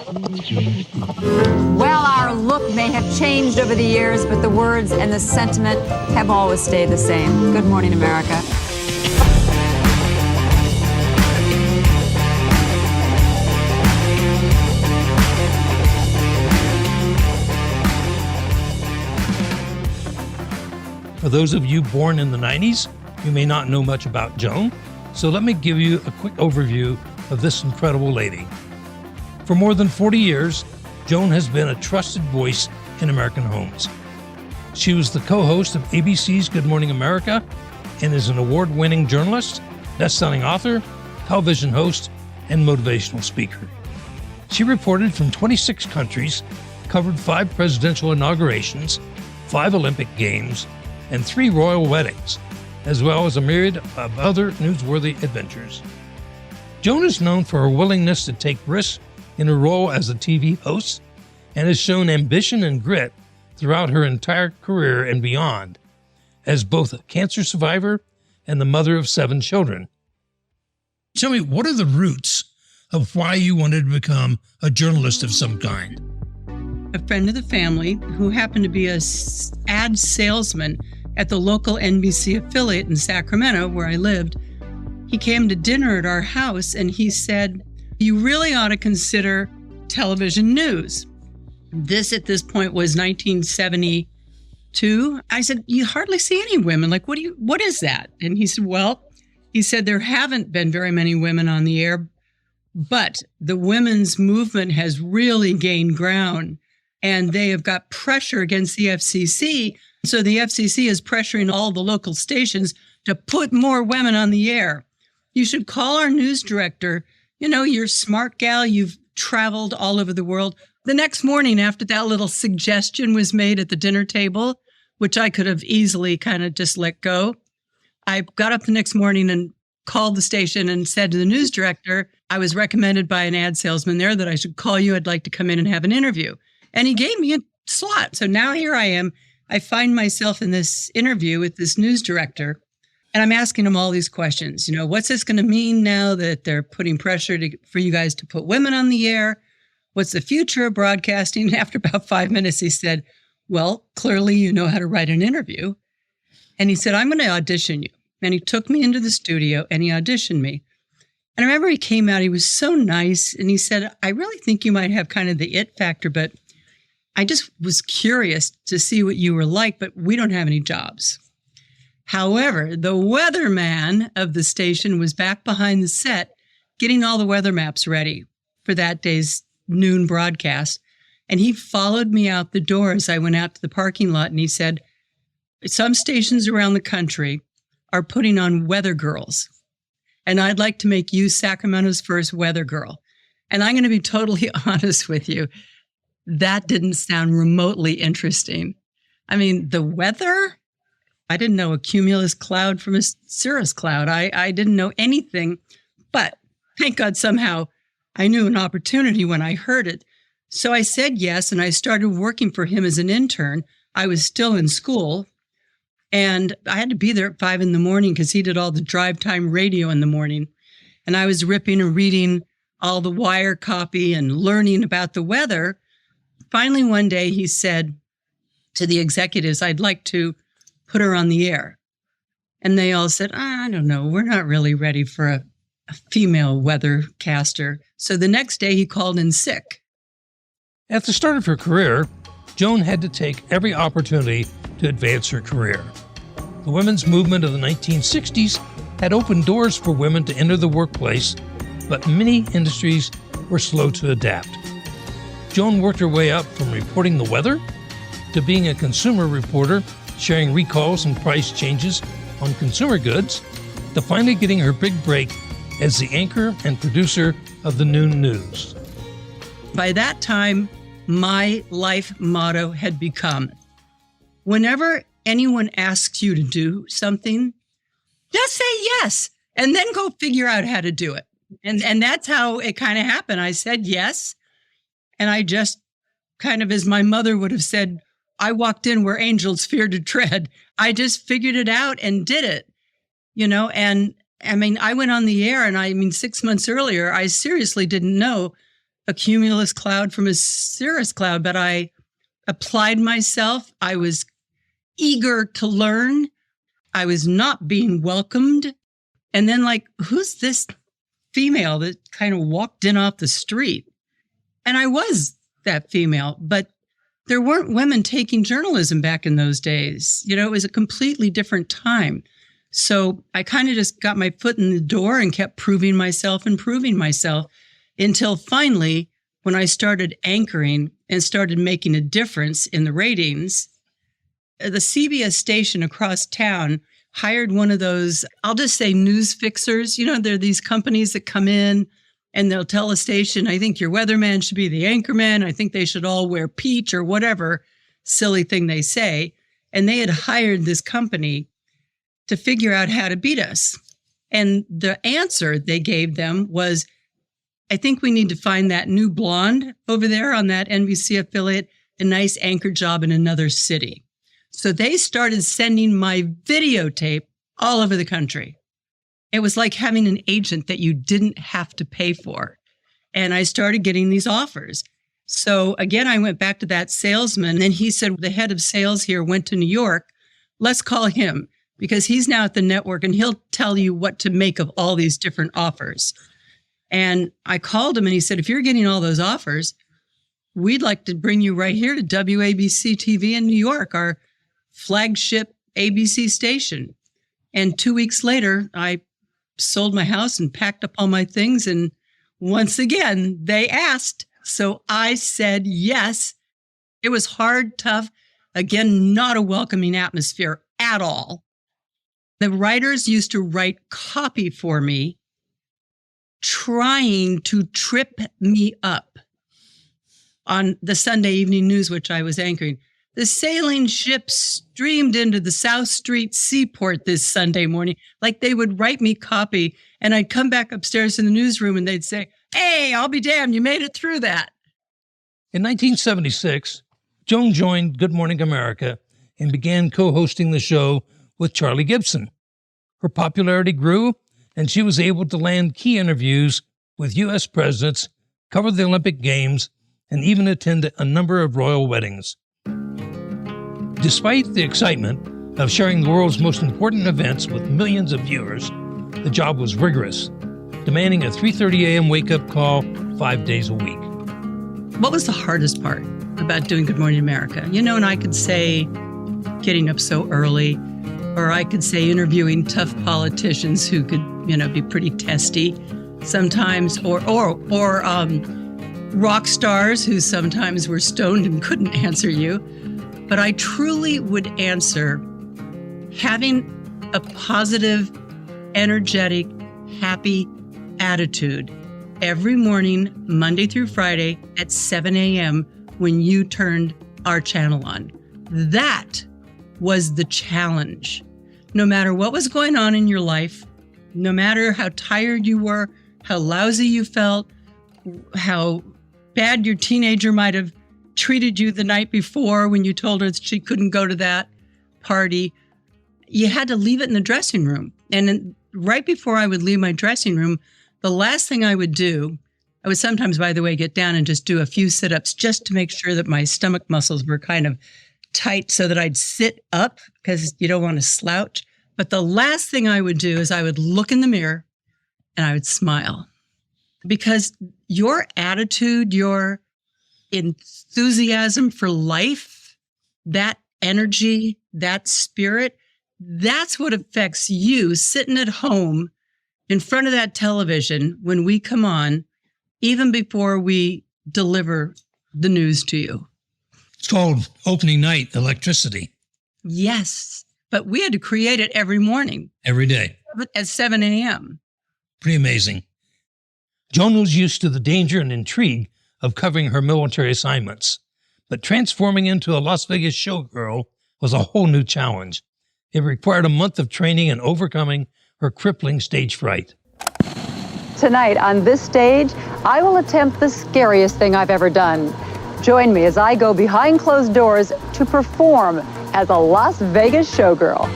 Well, our look may have changed over the years, but the words and the sentiment have always stayed the same. Good morning, America. For those of you born in the 90s, you may not know much about Joan, so let me give you a quick overview of this incredible lady. For more than 40 years, Joan has been a trusted voice in American homes. She was the co-host of ABC's Good Morning America and is an award-winning journalist, best-selling author, television host, and motivational speaker. She reported from 26 countries, covered 5 presidential inaugurations, 5 Olympic Games, and 3 royal weddings, as well as a myriad of other newsworthy adventures. Joan is known for her willingness to take risks in her role as a TV host and has shown ambition and grit throughout her entire career and beyond, as both a cancer survivor and the mother of 7 children. Tell me, what are the roots of why you wanted to become a journalist of some kind? A friend of the family who happened to be an ad salesman at the local NBC affiliate in Sacramento, where I lived, he came to dinner at our house and he said, "You really ought to consider television news." This at this point was 1972. I said, "You hardly see any women. Like, what is that?" And he said, there haven't been very many women on the air, but the women's movement has really gained ground and they have got pressure against the FCC. So the FCC is pressuring all the local stations to put more women on the air. You should call our news director. You know, you're a smart gal. You've traveled all over the world. The next morning after that little suggestion was made at the dinner table, which I could have easily kind of just let go, I got up the next morning and called the station and said to the news director, I was recommended by an ad salesman there that I should call you. I'd like to come in and have an interview. And he gave me a slot. So now here I am. I find myself in this interview with this news director, and I'm asking him all these questions. You know, what's this going to mean now that they're putting pressure for you guys to put women on the air? What's the future of broadcasting? And after about 5 minutes, he said, "Well, clearly you know how to write an interview." And he said, "I'm going to audition you." And he took me into the studio and he auditioned me. And I remember he came out, he was so nice. And he said, "I really think you might have kind of the it factor, but I just was curious to see what you were like, but we don't have any jobs." However, the weatherman of the station was back behind the set getting all the weather maps ready for that day's noon broadcast. And he followed me out the door as I went out to the parking lot. And he said, "Some stations around the country are putting on weather girls. And I'd like to make you Sacramento's first weather girl." And I'm going to be totally honest with you. That didn't sound remotely interesting. I mean, the weather, I didn't know a cumulus cloud from a cirrus cloud. I didn't know anything, but thank God somehow I knew an opportunity when I heard it. So I said yes, and I started working for him as an intern. I was still in school, and I had to be there at 5 a.m. because he did all the drive time radio in the morning. And I was ripping and reading all the wire copy and learning about the weather. Finally, one day he said to the executives, "I'd like to put her on the air." And they all said, "I don't know, we're not really ready for a female weathercaster." So the next day he called in sick. At the start of her career, Joan had to take every opportunity to advance her career. The women's movement of the 1960s had opened doors for women to enter the workplace, but many industries were slow to adapt. Joan worked her way up from reporting the weather to being a consumer reporter, sharing recalls and price changes on consumer goods, to finally getting her big break as the anchor and producer of the noon news. By that time, my life motto had become, whenever anyone asks you to do something, just say yes, and then go figure out how to do it. And that's how it kind of happened. I said yes. And I just kind of, as my mother would have said, I walked in where angels feared to tread. I just figured it out and did it, you know, and I mean, I went on the air and 6 months earlier, I seriously didn't know a cumulus cloud from a cirrus cloud, but I applied myself. I was eager to learn. I was not being welcomed. And then who's this female that kind of walked in off the street? And I was that female, but there weren't women taking journalism back in those days. It was a completely different time. So I kind of just got my foot in the door and kept proving myself until finally, when I started anchoring and started making a difference in the ratings, the CBS station across town hired one of those, I'll just say news fixers. There are these companies that come in and they'll tell a station, I think your weatherman should be the anchorman. I think they should all wear peach or whatever silly thing they say. And they had hired this company to figure out how to beat us. And the answer they gave them was, I think we need to find that new blonde over there on that NBC affiliate, a nice anchor job in another city. So they started sending my videotape all over the country. It was like having an agent that you didn't have to pay for. And I started getting these offers. So again, I went back to that salesman, and he said, the head of sales here went to New York. Let's call him because he's now at the network and he'll tell you what to make of all these different offers. And I called him and he said, if you're getting all those offers, we'd like to bring you right here to WABC TV in New York, our flagship ABC station. And 2 weeks later, I sold my house and packed up all my things. And once again, they asked. So I said yes. It was hard, tough. Again, not a welcoming atmosphere at all. The writers used to write copy for me, trying to trip me up on the Sunday evening news, which I was anchoring. The sailing ship streamed into the South Street seaport this Sunday morning. They would write me copy, and I'd come back upstairs in the newsroom and they'd say, hey, I'll be damned, you made it through that. In 1976, Joan joined Good Morning America and began co-hosting the show with Charlie Gibson. Her popularity grew, and she was able to land key interviews with U.S. presidents, cover the Olympic Games, and even attend a number of royal weddings. Despite the excitement of sharing the world's most important events with millions of viewers, the job was rigorous, demanding a 3:30 a.m. wake-up call 5 days a week. What was the hardest part about doing Good Morning America? And I could say getting up so early, or I could say interviewing tough politicians who could, be pretty testy sometimes, or rock stars who sometimes were stoned and couldn't answer you. But I truly would answer having a positive, energetic, happy attitude every morning, Monday through Friday at 7 a.m. when you turned our channel on. That was the challenge. No matter what was going on in your life, no matter how tired you were, how lousy you felt, how bad your teenager might have treated you the night before when you told her she couldn't go to that party, you had to leave it in the dressing room. And then right before I would leave my dressing room, the last thing I would do, I would sometimes, by the way, get down and just do a few sit-ups just to make sure that my stomach muscles were kind of tight so that I'd sit up because you don't want to slouch. But the last thing I would do is I would look in the mirror and I would smile. Because your attitude, your enthusiasm for life, that energy, that spirit, that's what affects you sitting at home in front of that television when we come on, even before we deliver the news to you. It's called opening night electricity. Yes, but we had to create it every morning. Every day. At 7 a.m. Pretty amazing. Joan was used to the danger and intrigue of covering her military assignments, but transforming into a Las Vegas showgirl was a whole new challenge. It required a month of training and overcoming her crippling stage fright. Tonight on this stage, I will attempt the scariest thing I've ever done. Join me as I go behind closed doors to perform as a Las Vegas showgirl.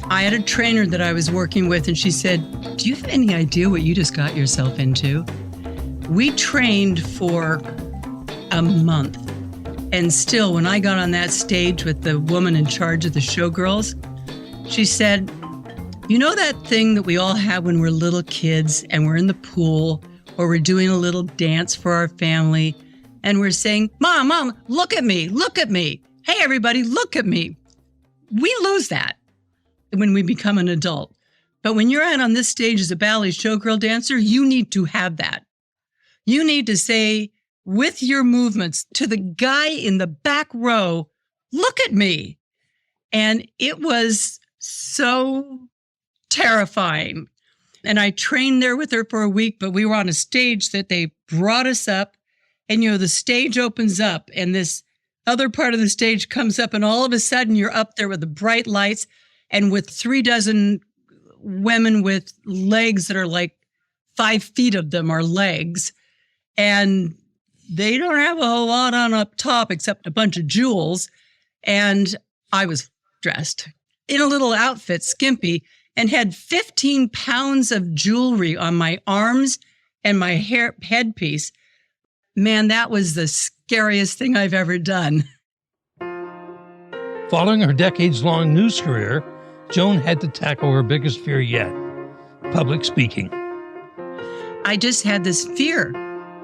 I had a trainer that I was working with, and she said, "Do you have any idea what you just got yourself into?" We trained for a month. And still, when I got on that stage with the woman in charge of the showgirls, she said, you know that thing that we all have when we're little kids and we're in the pool or we're doing a little dance for our family and we're saying, Mom, look at me, look at me. Hey, everybody, look at me. We lose that when we become an adult. But when you're out on this stage as a ballet showgirl dancer, you need to have that. You need to say with your movements to the guy in the back row, look at me. And it was so terrifying. And I trained there with her for a week, but we were on a stage that they brought us up. And, the stage opens up and this other part of the stage comes up and all of a sudden you're up there with the bright lights and with 36 women with legs that are like 5 feet of them are legs. And they don't have a whole lot on up top except a bunch of jewels. And I was dressed in a little outfit, skimpy, and had 15 pounds of jewelry on my arms and my headpiece. Man, that was the scariest thing I've ever done. Following her decades-long news career, Joan had to tackle her biggest fear yet, public speaking. I just had this fear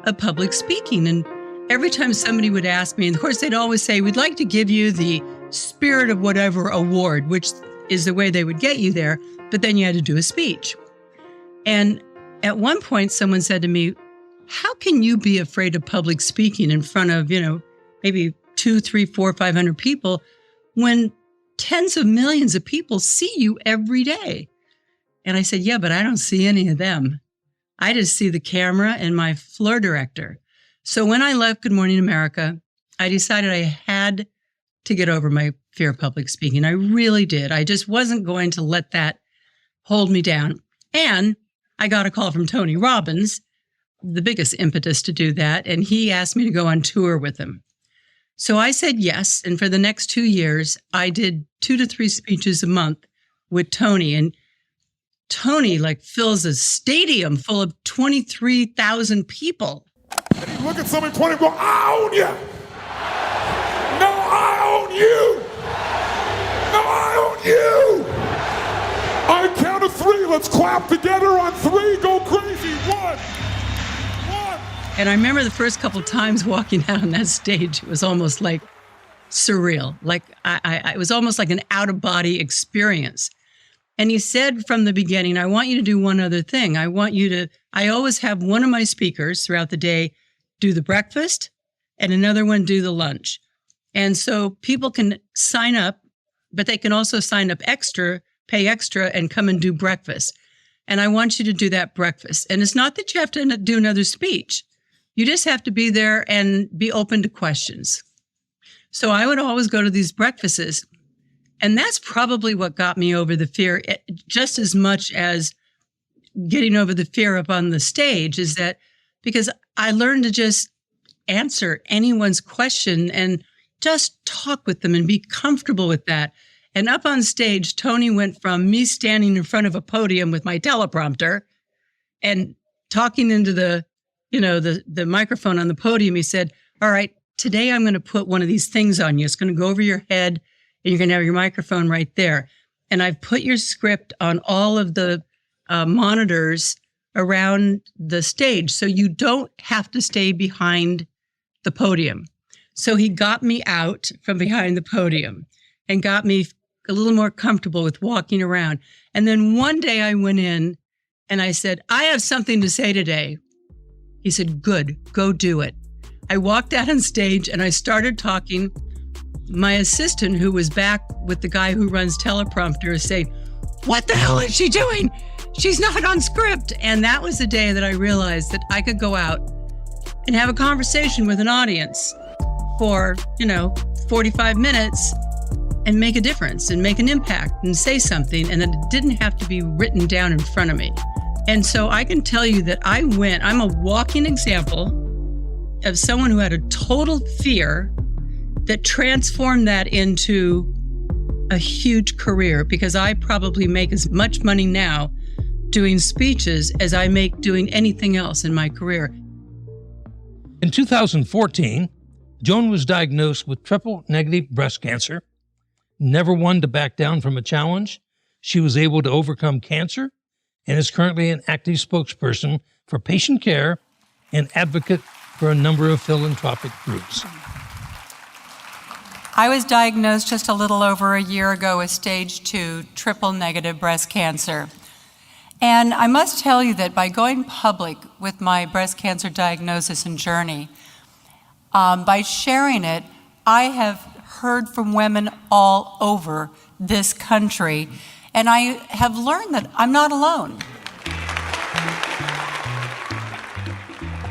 of public speaking. And every time somebody would ask me, and of course they'd always say, we'd like to give you the Spirit of Whatever award, which is the way they would get you there, but then you had to do a speech. And at one point, someone said to me, how can you be afraid of public speaking in front of, maybe 200, 300, 400, 500 people when tens of millions of people see you every day? And I said, yeah, but I don't see any of them. I just see the camera and my floor director. So when I left Good Morning America, I decided I had to get over my fear of public speaking. I really did. I just wasn't going to let that hold me down. And I got a call from Tony Robbins, the biggest impetus to do that. And he asked me to go on tour with him. So I said yes. And for the next 2 years, I did 2 to 3 speeches a month with Tony. And Tony fills a stadium full of 23,000 people. And you look at somebody 20 and go, I own you. No, I own you. No, I own you. I count to 3. Let's clap together on 3. Go crazy. 1. And I remember the first couple times walking out on that stage, it was almost like surreal. It was almost like an out-of-body experience. And he said from the beginning, I want you to do one other thing. I always have one of my speakers throughout the day do the breakfast and another one do the lunch. And so people can sign up, but they can also sign up extra, pay extra, and come and do breakfast. And I want you to do that breakfast. And it's not that you have to do another speech. You just have to be there and be open to questions. So I would always go to these breakfasts. And that's probably what got me over the fear, just as much as getting over the fear up on the stage, is that because I learned to just answer anyone's question and just talk with them and be comfortable with that. And up on stage, Tony went from me standing in front of a podium with my teleprompter and talking into the microphone on the podium. He said, all right, today I'm going to put one of these things on you. It's going to go over your head and you're going to have your microphone right there. And I've put your script on all of the monitors around the stage, so you don't have to stay behind the podium. So he got me out from behind the podium and got me a little more comfortable with walking around. And then one day I went in and I said, I have something to say today. He said, good, go do it. I walked out on stage and I started talking. My assistant, who was back with the guy who runs teleprompter, is saying, what the hell is she doing? She's not on script. And that was the day that I realized that I could go out and have a conversation with an audience for, 45 minutes and make a difference and make an impact and say something, and that it didn't have to be written down in front of me. And so I can tell you that I'm a walking example of someone who had a total fear that transformed that into a huge career, because I probably make as much money now doing speeches as I make doing anything else in my career. In 2014, Joan was diagnosed with triple-negative breast cancer. Never one to back down from a challenge, she was able to overcome cancer and is currently an active spokesperson for patient care and advocate for a number of philanthropic groups. I was diagnosed just a little over a year ago with stage 2 triple-negative breast cancer. And I must tell you that by going public with my breast cancer diagnosis and journey, by sharing it, I have heard from women all over this country, and I have learned that I'm not alone.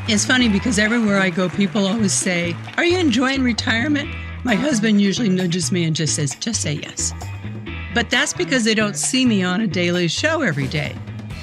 It's funny because everywhere I go, people always say, "Are you enjoying retirement?" My husband usually nudges me and just says, "Just say yes." But that's because they don't see me on a daily show every day.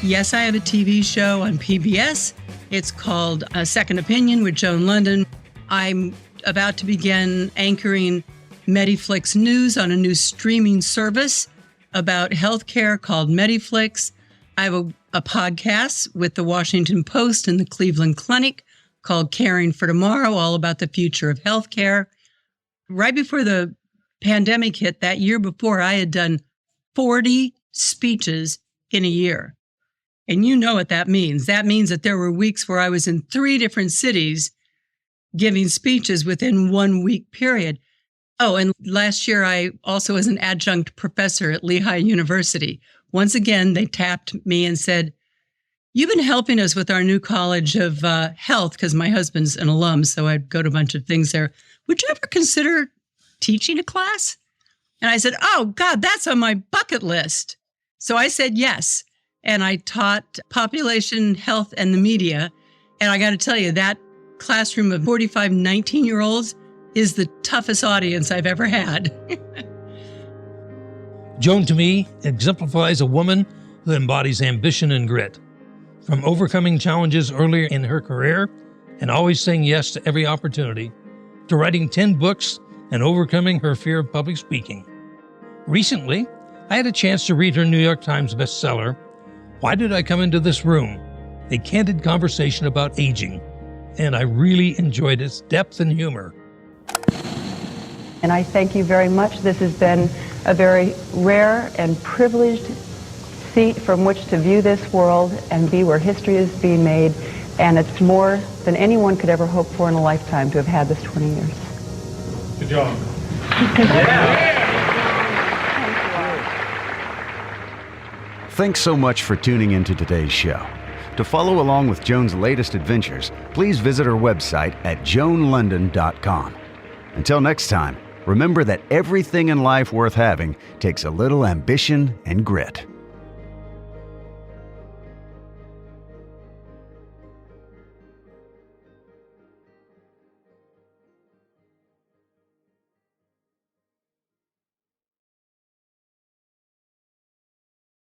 Yes, I have a TV show on PBS. It's called Second Opinion with Joan Lunden. I'm about to begin anchoring Mediflix News on a new streaming service about healthcare called Mediflix. I have a podcast with the Washington Post and the Cleveland Clinic called Caring for Tomorrow, all about the future of healthcare. Right before the pandemic hit, that year before, I had done 40 speeches in a year. And you know what that means. That means that there were weeks where I was in 3 different cities giving speeches within 1 week period. Oh, and last year I also was an adjunct professor at Lehigh University. Once again, they tapped me and said, "You've been helping us with our new College of Health," because my husband's an alum, so I'd go to a bunch of things there. "Would you ever consider teaching a class?" And I said, "Oh, God, that's on my bucket list." So I said yes. And I taught population health and the media. And I got to tell you, that classroom of 45 19-year-olds is the toughest audience I've ever had. Joan, to me, exemplifies a woman who embodies ambition and grit. From overcoming challenges earlier in her career and always saying yes to every opportunity, to writing 10 books and overcoming her fear of public speaking. Recently, I had a chance to read her New York Times bestseller, Why Did I Come Into This Room? A candid conversation about aging. And I really enjoyed its depth and humor. And I thank you very much. This has been a very rare and privileged seat from which to view this world and be where history is being made. And it's more than anyone could ever hope for in a lifetime to have had this 20 years. Good job. Thanks so much for tuning into today's show. To follow along with Joan's latest adventures, please visit her website at joanlunden.com. Until next time, remember that everything in life worth having takes a little ambition and grit.